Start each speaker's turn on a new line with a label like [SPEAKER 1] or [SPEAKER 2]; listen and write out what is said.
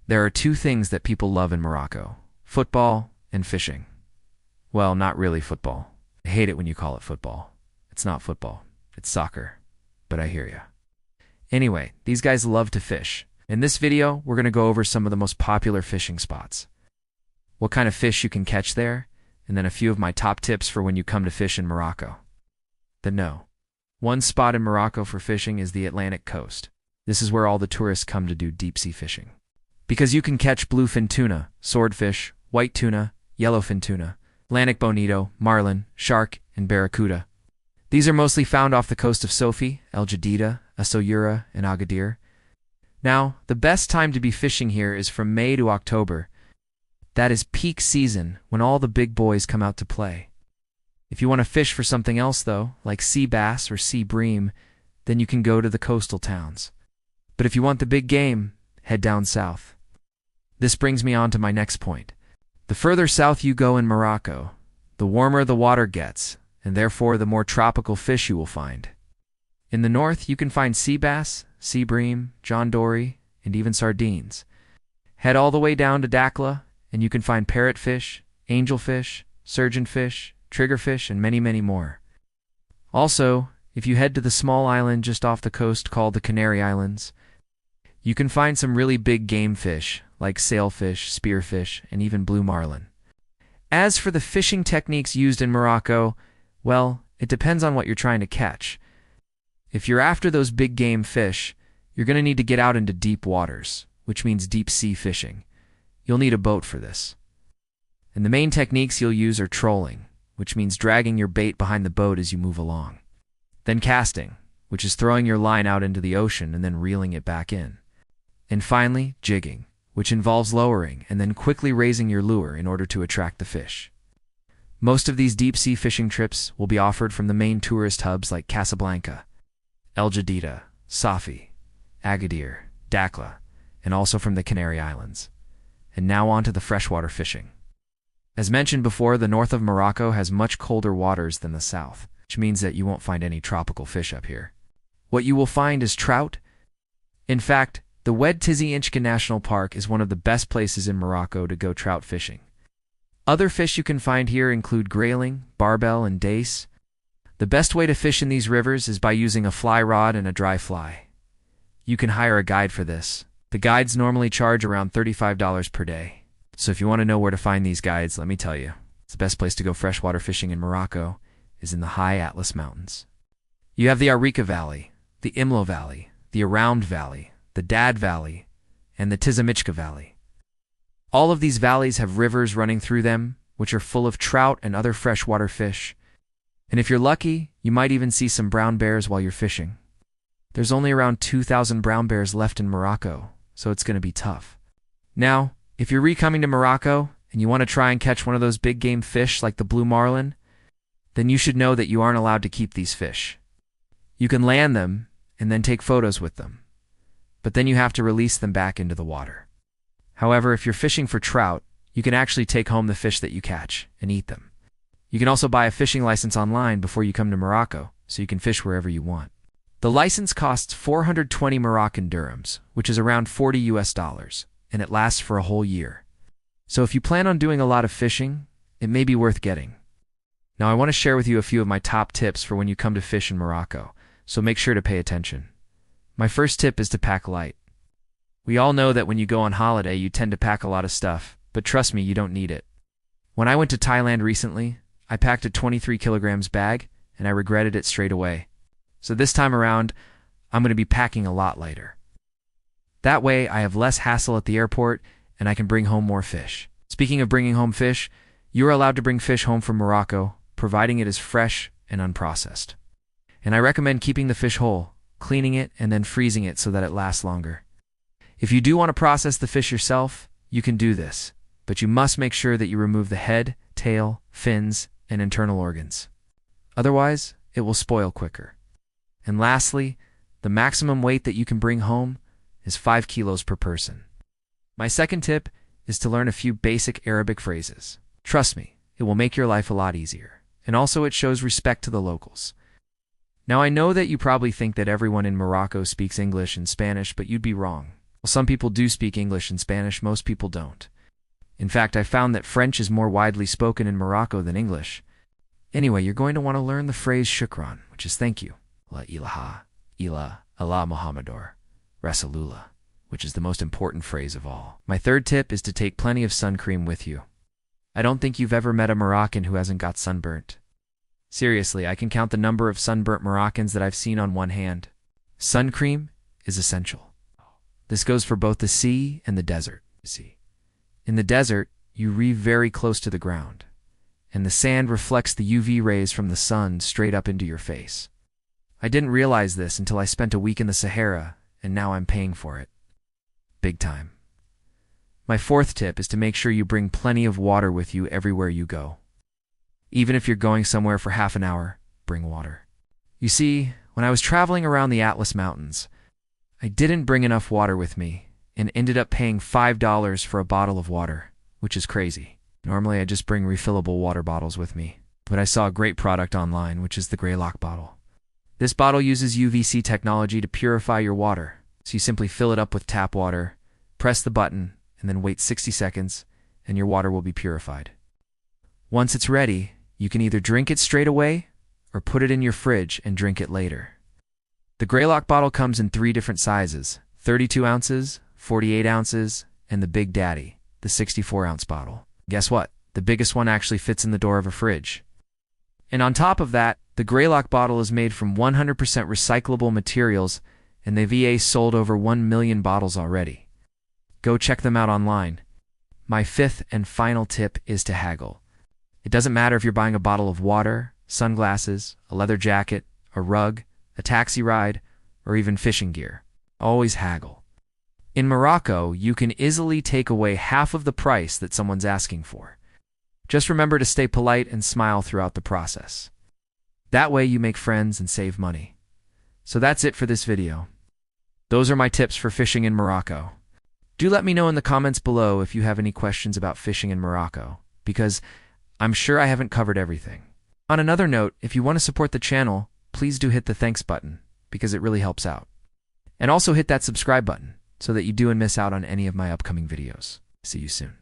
[SPEAKER 1] There are two things that people love in Morocco: football and fishing. Well, not really football. I hate it when you call it football. It's not football. It's soccer. But I hear ya. Anyway, these guys love to fish. In this video, we're going to go over some of the most popular fishing spots, what kind of fish you can catch there, and then a few of my top tips for when you come to fish in Morocco. One spot in Morocco for fishing is the Atlantic coast. This is where all the tourists come to do deep-sea fishing. Because you can catch bluefin tuna, swordfish, white tuna, yellowfin tuna, Atlantic bonito, marlin, shark, and barracuda. These are mostly found off the coast of Sofi, El Jadida, Essaouira, and Agadir. Now, the best time to be fishing here is from May to October. That is peak season, when all the big boys come out to play. If you want to fish for something else, though, like sea bass or sea bream, then you can go to the coastal towns. But if you want the big game, head down south. This brings me on to my next point. The further south you go in Morocco, the warmer the water gets, and therefore the more tropical fish you will find. In the north, you can find sea bass, sea bream, John Dory, and even sardines. Head all the way down to Dakhla, and you can find parrotfish, angelfish, surgeonfish, triggerfish, and many, many more. Also, if you head to the small island just off the coast called the Canary Islands, you can find some really big game fish, like sailfish, spearfish, and even blue marlin. As for the fishing techniques used in Morocco, well, it depends on what you're trying to catch. If you're after those big game fish, you're going to need to get out into deep waters, which means deep sea fishing. You'll need a boat for this. And the main techniques you'll use are trolling, which means dragging your bait behind the boat as you move along. Then casting, which is throwing your line out into the ocean and then reeling it back in. And finally, jigging, which involves lowering and then quickly raising your lure in order to attract the fish. Most of these deep-sea fishing trips will be offered from the main tourist hubs like Casablanca, El Jadida, Safi, Agadir, Dakhla, and also from the Canary Islands. And now on to the freshwater fishing. As mentioned before, the north of Morocco has much colder waters than the south, which means that you won't find any tropical fish up here. What you will find is trout. In fact, the Oued Tizi Inchka National Park is one of the best places in Morocco to go trout fishing. Other fish you can find here include grayling, barbel, and dace. The best way to fish in these rivers is by using a fly rod and a dry fly. You can hire a guide for this. The guides normally charge around $35 per day. So if you want to know where to find these guides, let me tell you, the best place to go freshwater fishing in Morocco is in the high Atlas Mountains. You have the Arica Valley, the Imlo Valley, the Around Valley, the Dad Valley, and the Tizamichka Valley. All of these valleys have rivers running through them, which are full of trout and other freshwater fish. And if you're lucky, you might even see some brown bears while you're fishing. There's only around 2,000 brown bears left in Morocco, so it's going to be tough. Now, if you're re-coming to Morocco and you want to try and catch one of those big game fish like the blue marlin, then you should know that you aren't allowed to keep these fish. You can land them and then take photos with them, but then you have to release them back into the water. However, if you're fishing for trout, you can actually take home the fish that you catch and eat them. You can also buy a fishing license online before you come to Morocco, so you can fish wherever you want. The license costs 420 Moroccan dirhams, which is around $40 US, and it lasts for a whole year. So if you plan on doing a lot of fishing, it may be worth getting. Now I want to share with you a few of my top tips for when you come to fish in Morocco, so make sure to pay attention. My first tip is to pack light. We all know that when you go on holiday, you tend to pack a lot of stuff, but trust me, you don't need it. When I went to Thailand recently, I packed a 23 kilograms bag, and I regretted it straight away. So this time around, I'm going to be packing a lot lighter. That way, I have less hassle at the airport, and I can bring home more fish. Speaking of bringing home fish, you are allowed to bring fish home from Morocco, providing it is fresh and unprocessed. And I recommend keeping the fish whole, cleaning it, and then freezing it so that it lasts longer. If you do want to process the fish yourself, you can do this, but you must make sure that you remove the head, tail, fins, and internal organs. Otherwise, it will spoil quicker. And lastly, the maximum weight that you can bring home is 5 kilos per person. My second tip is to learn a few basic Arabic phrases. Trust me, it will make your life a lot easier. And also it shows respect to the locals. Now I know that you probably think that everyone in Morocco speaks English and Spanish, but you'd be wrong. Well, some people do speak English and Spanish, most people don't. In fact, I found that French is more widely spoken in Morocco than English. Anyway, you're going to want to learn the phrase shukran, which is thank you. La ilaha illa Allah Muhammadur Rasulullah, which is the most important phrase of all. My third tip is to take plenty of sun cream with you. I don't think you've ever met a Moroccan who hasn't got sunburnt. Seriously, I can count the number of sunburnt Moroccans that I've seen on one hand. Sun cream is essential. This goes for both the sea and the desert. In the desert, you reef very close to the ground, and the sand reflects the UV rays from the sun straight up into your face. I didn't realize this until I spent a week in the Sahara, and now I'm paying for it. Big time. My fourth tip is to make sure you bring plenty of water with you everywhere you go. Even if you're going somewhere for half an hour, bring water. You see, when I was traveling around the Atlas Mountains, I didn't bring enough water with me and ended up paying $5 for a bottle of water, which is crazy. Normally I just bring refillable water bottles with me, but I saw a great product online, which is the Greylock bottle. This bottle uses UVC technology to purify your water, so you simply fill it up with tap water, press the button, and then wait 60 seconds, and your water will be purified. Once it's ready, you can either drink it straight away or put it in your fridge and drink it later. The Greylock bottle comes in 3 different sizes: 32 ounces, 48 ounces, and the Big Daddy, the 64-ounce bottle. Guess what? The biggest one actually fits in the door of a fridge. And on top of that, the Greylock bottle is made from 100% recyclable materials, and they've sold over 1 million bottles already. Go check them out online. My fifth and final tip is to haggle. It doesn't matter if you're buying a bottle of water, sunglasses, a leather jacket, a rug, a taxi ride, or even fishing gear. Always haggle. In Morocco, you can easily take away half of the price that someone's asking for. Just remember to stay polite and smile throughout the process. That way you make friends and save money. So that's it for this video. Those are my tips for fishing in Morocco. Do let me know in the comments below if you have any questions about fishing in Morocco, because I'm sure I haven't covered everything. On another note, if you want to support the channel, please do hit the thanks button, because it really helps out. And also hit that subscribe button, so that you don't miss out on any of my upcoming videos. See you soon.